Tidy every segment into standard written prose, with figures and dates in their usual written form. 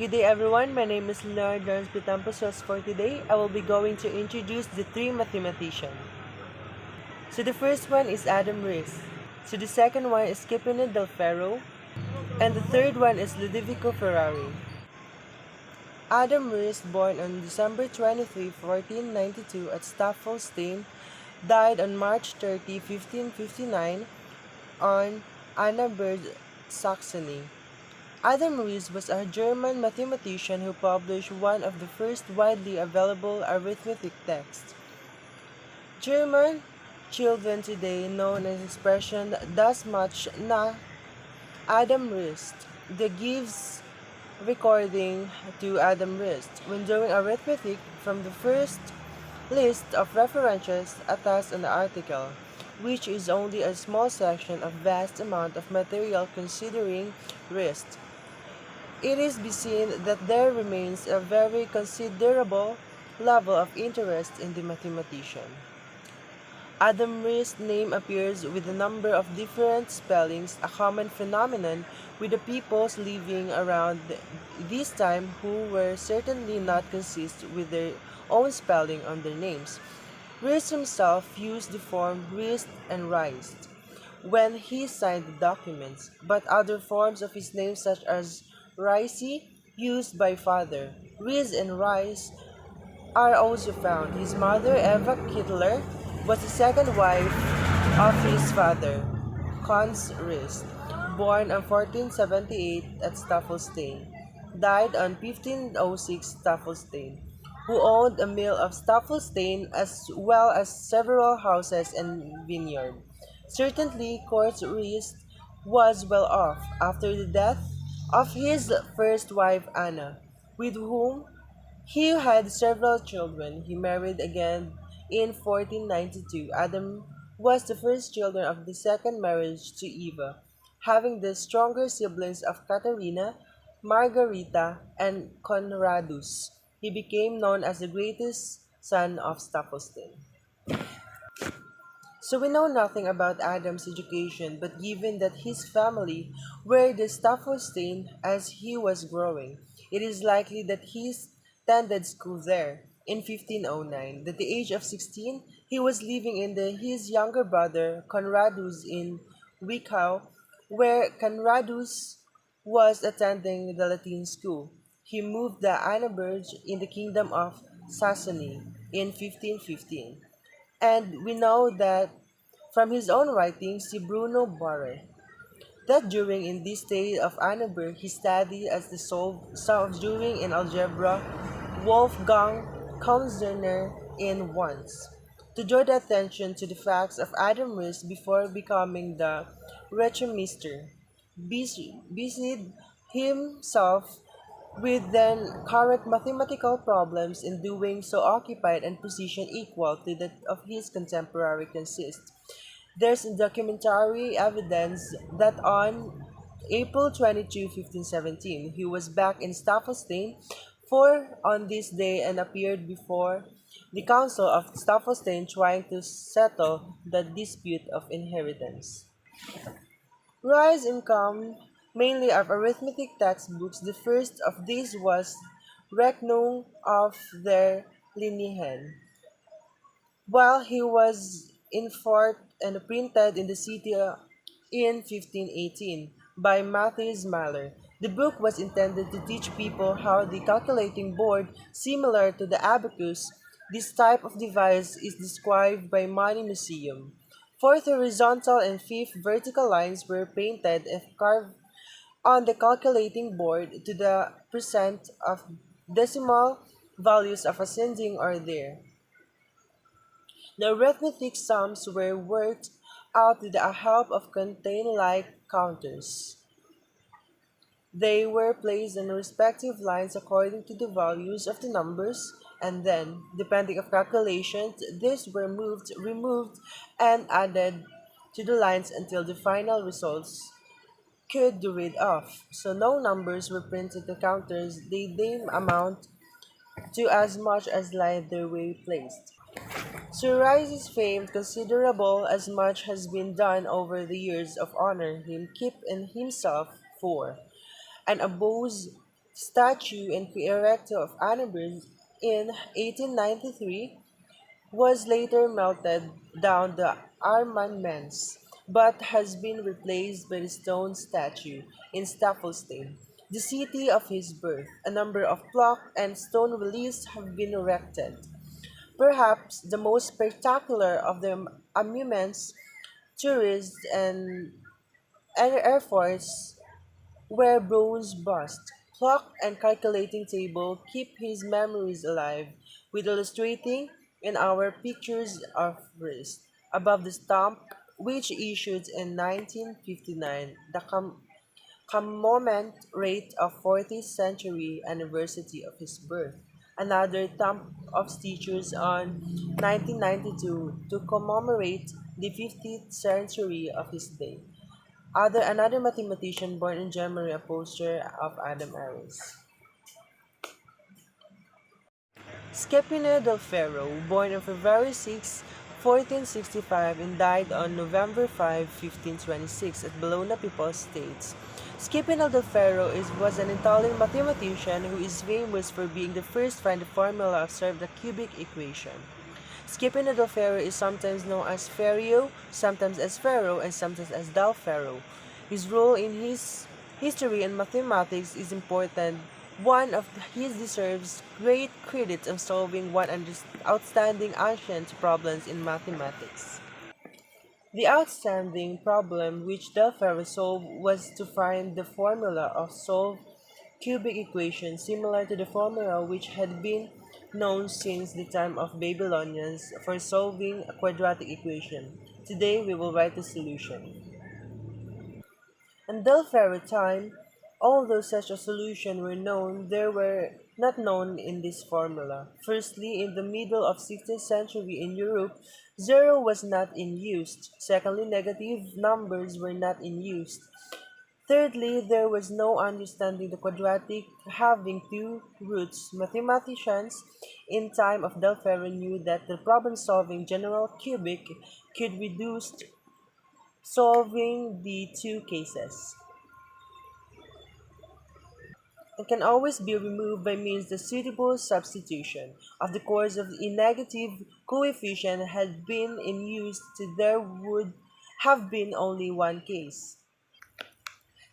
Good day everyone, my name is Leonard Lawrence Pitamposos. For today, I will be going to introduce the three mathematicians. So the first one is Adam Riess. So the second one is Scipione del Ferro. And the third one is Ludovico Ferrari. Adam Riess, born on December 23, 1492 at Staffelstein, died on March 30, 1559 on Annaberg, Saxony. Adam Riess was a German mathematician who published one of the first widely available arithmetic texts. German children today know an expression "das much na Adam Riess." The gives recording to Adam Riess when doing arithmetic from the first list of references attached on the article, which is only a small section of vast amount of material considering Riess. It is be seen that there remains a very considerable level of interest in the mathematician. Adam Riess' name appears with a number of different spellings, a common phenomenon with the peoples living around this time who were certainly not consistent with their own spelling on their names. Riess himself used the form Riest and Reist when he signed the documents, but other forms of his name such as Ricey, used by father. Riess and Rice are also found. His mother, Eva Kittler, was the second wife of his father, Hans Riess, born on 1478 at Staffelstein, died on 1506 Staffelstein, who owned a mill of Staffelstein as well as several houses and vineyard. Certainly, Kurt Riess was well off after the death of his first wife Anna, with whom he had several children. He married again in 1492. Adam was the first child of the second marriage to Eva, having the stronger siblings of Katharina, Margarita, and Conradus. He became known as the greatest son of Staffelstein. So we know nothing about Adam's education, but given that his family were the Staffelstein as he was growing, it is likely that he attended school there. In 1509, at the age of 16, he was living in his younger brother Conradus in Wickau, where Conradus was attending the Latin school. He moved to Annaberg in the kingdom of Saxony in 1515. And we know that from his own writings to Bruno Barre, that during in this state of Annaberg he studied as the solving in algebra Wolfgang Kaunzerner in once. To draw the attention to the facts of Adam Riess before becoming the Reichsmeister, busied himself with then current mathematical problems, in doing so occupied a position equal to that of his contemporary consist. There's documentary evidence that on April 22, 1517, he was back in Staffelstein for on this day and appeared before the council of Staffelstein trying to settle the dispute of inheritance. Rise income mainly of arithmetic textbooks. The first of these was Rechnung of der Linien, while he was in Fort and printed in the city in 1518 by Matthias Mahler. The book was intended to teach people how the calculating board, similar to the abacus, this type of device is described by Money Museum. Fourth horizontal and fifth vertical lines were painted and carved on the calculating board to the percent of decimal values of ascending order. The arithmetic sums were worked out with the help of contain-like counters. They were placed on respective lines according to the values of the numbers, and then, depending on calculations, these were removed, and added to the lines until the final results could be read off. So no numbers were printed to counters, they amount to as much as lines they were placed. Sir Rice's fame considerable as much has been done over the years of honor him keep in himself for, and abuse statue in Querétaro of Annenberg in 1893 was later melted down the armaments, but has been replaced by the stone statue in Staffelstein, the city of his birth. A number of block and stone reliefs have been erected. Perhaps the most spectacular of the monuments tourists and airforts where bronze bust, clock, and calculating table keep his memories alive, with illustrating in our pictures of wrist. Above the stamp, which issued in 1959, the commemorate of 40th century anniversary of his birth. Another thumb of stitches on 1992 to commemorate the 50th century of his day. Another mathematician born in January, a poster of Adam Aris. Scipio del Ferro, born on February 6, 1465 and died on November 5, 1526 at Bologna, People's States. Scipio del Ferro was an Italian mathematician who is famous for being the first to find the formula of the cubic equation. Scipio del Ferro is sometimes known as Ferrio, sometimes as Ferro, and sometimes as Del Ferro. His role in his history and mathematics is important. One of his deserves great credit of solving one of the outstanding ancient problems in mathematics. The outstanding problem which Del Ferro solved was to find the formula of solved cubic equation similar to the formula which had been known since the time of Babylonians for solving a quadratic equation. Today we will write the solution. Until Pharaoh time, although such a solution were known, they were not known in this formula. Firstly, in the middle of 16th century in Europe, zero was not in use. Secondly, negative numbers were not in use. Thirdly, there was no understanding the quadratic having two roots. Mathematicians in time of Del Ferro knew that the problem-solving general cubic could reduce solving the two cases. It can always be removed by means the suitable substitution of the course of a negative coefficient had been in use there would have been only one case.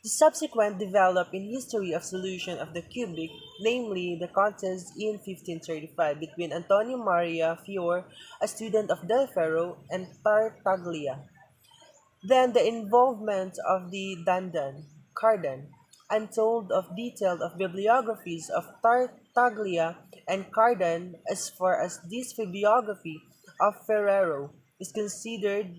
The subsequent developed in history of solution of the cubic, namely the contest in 1535 between Antonio Maria Fior, a student of Del Ferro, and Tartaglia. Then the involvement of the Dandan, Cardan, untold of detailed of bibliographies of Tartaglia and Cardan as far as this bibliography of Ferrero is considered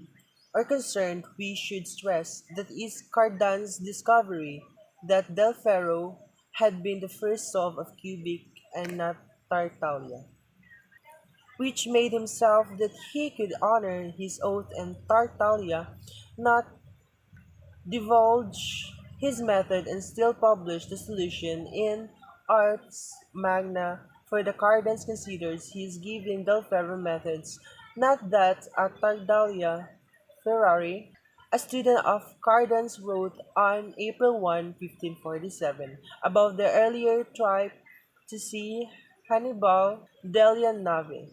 or concerned, we should stress that is Cardan's discovery that Del Ferro had been the first solve of cubic and not Tartaglia, which made himself that he could honor his oath and Tartaglia not divulge his method and still publish the solution in Ars Magna, for the Cardans considers he is giving Del Ferro methods, not that at Tartaglia Ferrari, a student of Cardans, wrote on April 1, 1547, about the earlier trip to see Hannibal della Nave.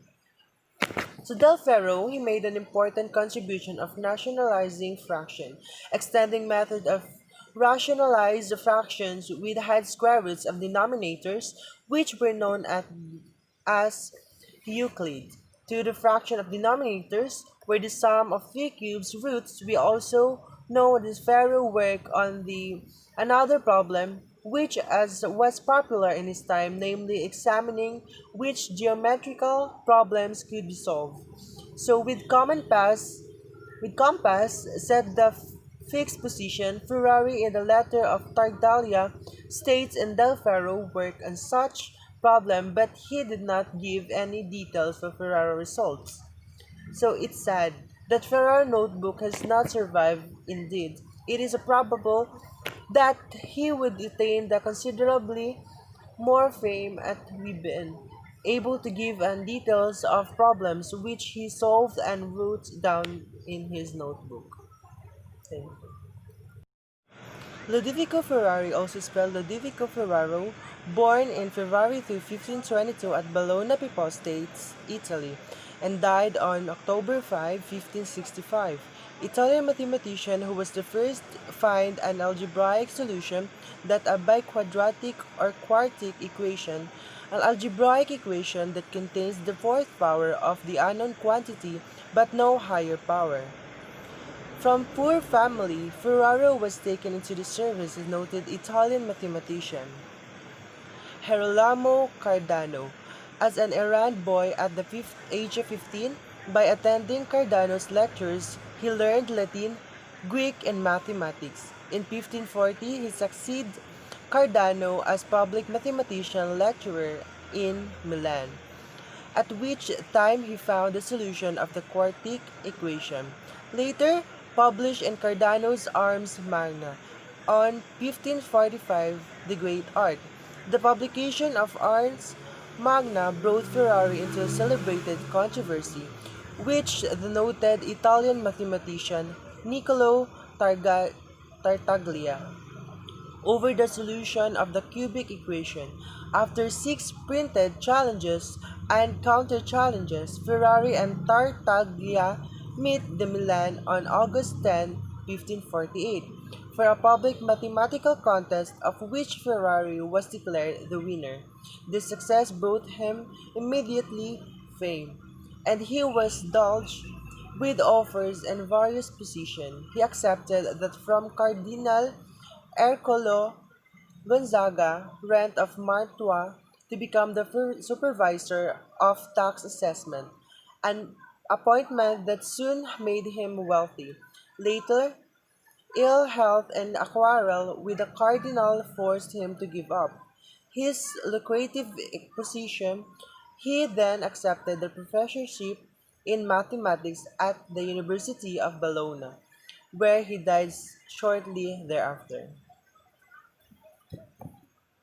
To Del Ferro, he made an important contribution of nationalizing fraction, extending method of rationalize the fractions with had square roots of denominators, which were known as Euclid, to the fraction of denominators, where the sum of three cubes roots. We also know that Ferro work on the another problem which as was popular in his time, namely examining which geometrical problems could be solved. So with compass set the fixed position, Ferrari in the letter of Tartaglia states in Del Ferro worked on such problem, but he did not give any details for Ferrari results. So it's sad that Ferrar notebook has not survived. Indeed, it is probable that he would attain the considerably more fame at we been able to give and details of problems which he solved and wrote down in his notebook. Thank you. Ludovico Ferrari, also spelled Ludovico Ferraro, born in February 1522 at Bologna Papal States, Italy, and died on October 5, 1565. Italian mathematician who was the first to find an algebraic solution that a biquadratic or quartic equation, an algebraic equation that contains the fourth power of the unknown quantity but no higher power. From poor family, Ferraro was taken into the service of noted Italian mathematician Girolamo Cardano. As an errand boy at the age of 15, by attending Cardano's lectures, he learned Latin, Greek, and mathematics. In 1540, he succeeded Cardano as public mathematician lecturer in Milan, at which time he found the solution of the quartic equation, later published in Cardano's Ars Magna on 1545, The Great Art. The publication of Ars Magna brought Ferrari into a celebrated controversy, which the noted Italian mathematician Niccolo Tartaglia over the solution of the cubic equation. After six printed challenges and counter-challenges, Ferrari and Tartaglia meet the Milan on August 10, 1548, for a public mathematical contest of which Ferrari was declared the winner. This success brought him immediately fame, and he was indulged with offers and various positions. He accepted that from Cardinal Ercole Gonzaga rent of Mantua to become the supervisor of tax assessment, an appointment that soon made him wealthy. Later, ill health and a quarrel with the cardinal forced him to give up his lucrative position. He then accepted the professorship in mathematics at the University of Bologna, where he died shortly thereafter.